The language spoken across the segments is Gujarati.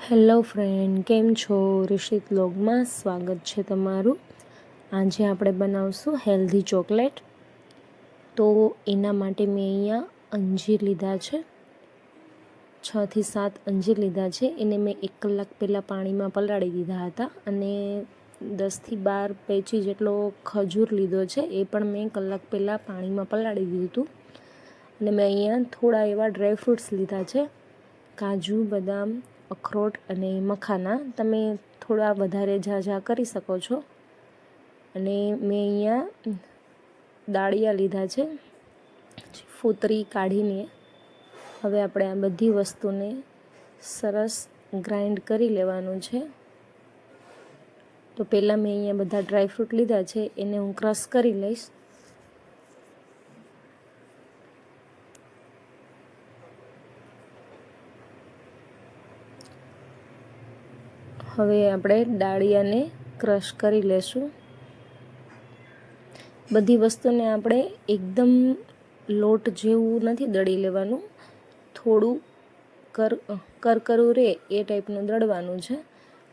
હેલો ફ્રેન્ડ, કેમ છો? ઋષિત વ્લોગમાં સ્વાગત છે તમારું। આજે આપણે બનાવશું હેલ્ધી ચોકલેટ। તો એના માટે મેં અહીંયા અંજીર લીધા છે, 6 થી 7 અંજીર લીધા છે। એને મેં 1 કલાક પહેલાં પાણીમાં પલાળી દીધા હતા અને 10 થી 12 પેચી જેટલો ખજૂર લીધો છે, એ પણ મેં કલાક પહેલાં પાણીમાં પલાળી દીધું હતું। અને મેં અહીંયા થોડા એવા ડ્રાય ફ્રૂટ્સ લીધા છે, કાજુ, બદામ, અખરોટ અને મખાના। તમે થોડા વધારે ઝાઝા કરી શકો છો। અને મેં અહીંયા દાળિયા લીધા છે, ફોતરી કાઢીને। હવે આપણે આ બધી વસ્તુને સરસ ગ્રાઇન્ડ કરી લેવાનું છે। તો પહેલાં મેં અહીંયા બધા ડ્રાય ફ્રૂટ લીધા છે, એને હું ક્રશ કરી લઈશ। હવે આપણે દાળિયાને ક્રશ કરી લેશું। બધી વસ્તુને આપણે એકદમ લોટ જેવું નથી દળી લેવાનું, થોડું કરકરું રહે એ ટાઈપનું દળવાનું છે।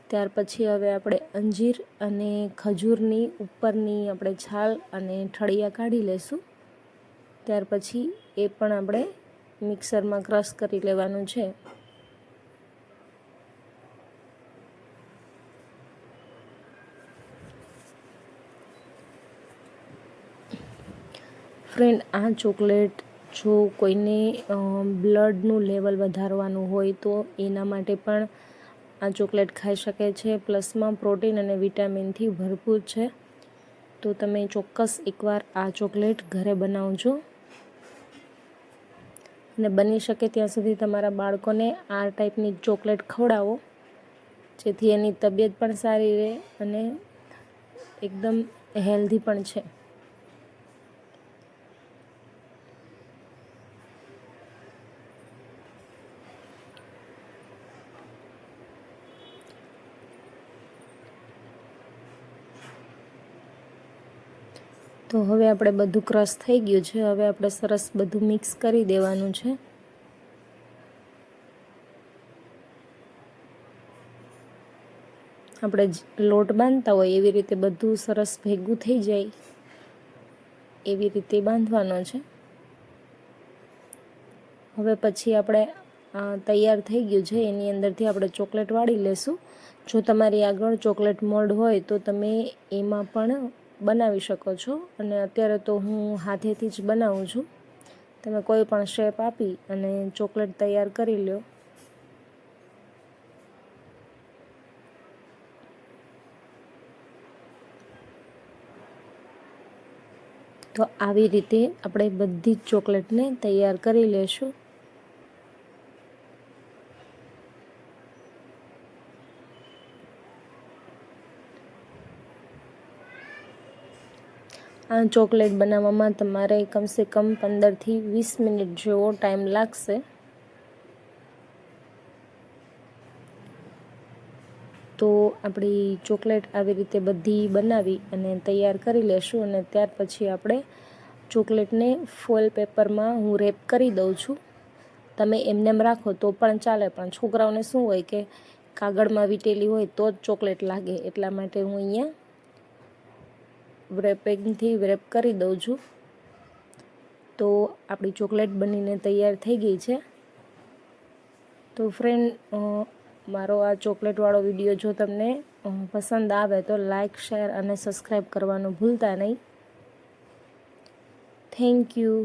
ત્યાર પછી હવે આપણે અંજીર અને ખજૂરની ઉપરની આપણે છાલ અને ઠળિયા કાઢી લેશું। ત્યાર પછી એ પણ આપણે મિક્સરમાં ક્રશ કરી લેવાનું છે। ફ્રેન્ડ, આ ચોકલેટ જો કોઈને બ્લડનું લેવલ વધારવાનું હોય તો એના માટે પણ આ ચોકલેટ ખાઈ શકે છે। પ્લસમાં પ્રોટીન અને વિટામિનથી ભરપૂર છે। તો તમે ચોક્કસ એકવાર આ ચોકલેટ ઘરે બનાવજો અને બની શકે ત્યાં સુધી તમારા બાળકોને આ ટાઈપની ચોકલેટ ખવડાવો, જેથી એની તબિયત પણ સારી રહે અને એકદમ હેલ્ધી પણ છે। તો હવે આપણે બધું ક્રશ થઈ ગયું છે। હવે આપણે સરસ બધું મિક્સ કરી દેવાનું છે। આપણે લોટ બાંધતા હોય એવી રીતે બધું સરસ ભેગું થઈ જાય એવી રીતે બાંધવાનો છે। હવે પછી આપણે તૈયાર થઈ ગયું છે, એની અંદરથી આપણે ચોકલેટ વાળી લેશું। જો તમારી આગળ ચોકલેટ મોલ્ડ હોય તો તમે એમાં પણ બનાવી શકો છો, અને અત્યારે તો હું હાથેથી જ બનાવું છું। તમે કોઈ પણ શેપ આપી અને ચોકલેટ તૈયાર કરી લો। તો આવી રીતે આપણે બધી જ ચોકલેટને તૈયાર કરી લેશું। આ ચોકલેટ બનાવવામાં તમારે કમસે કમ 15 થી 20 મિનિટ જેવો ટાઈમ લાગશે। તો આપણી ચોકલેટ આવી રીતે બધી બનાવી અને તૈયાર કરી લેશું। અને ત્યાર પછી આપણે ચોકલેટને ફોઇલ પેપરમાં હું રેપ કરી દઉં છું। તમે એમનેમ રાખો તો પણ ચાલે, પણ છોકરાઓને શું હોય કે કાગળમાં વીટેલી હોય તો જ ચોકલેટ લાગે, એટલા માટે હું અહીંયા રેપિંગથી રેપ કરી દઉં છું। તો આપણી ચોકલેટ બનીને તૈયાર થઈ ગઈ છે। તો ફ્રેન્ડ, મારો આ ચોકલેટવાળો વિડીયો જો તમને પસંદ આવે તો લાઈક, શેર અને સબસ્ક્રાઈબ કરવાનું ભૂલતા નહીં। Thank you.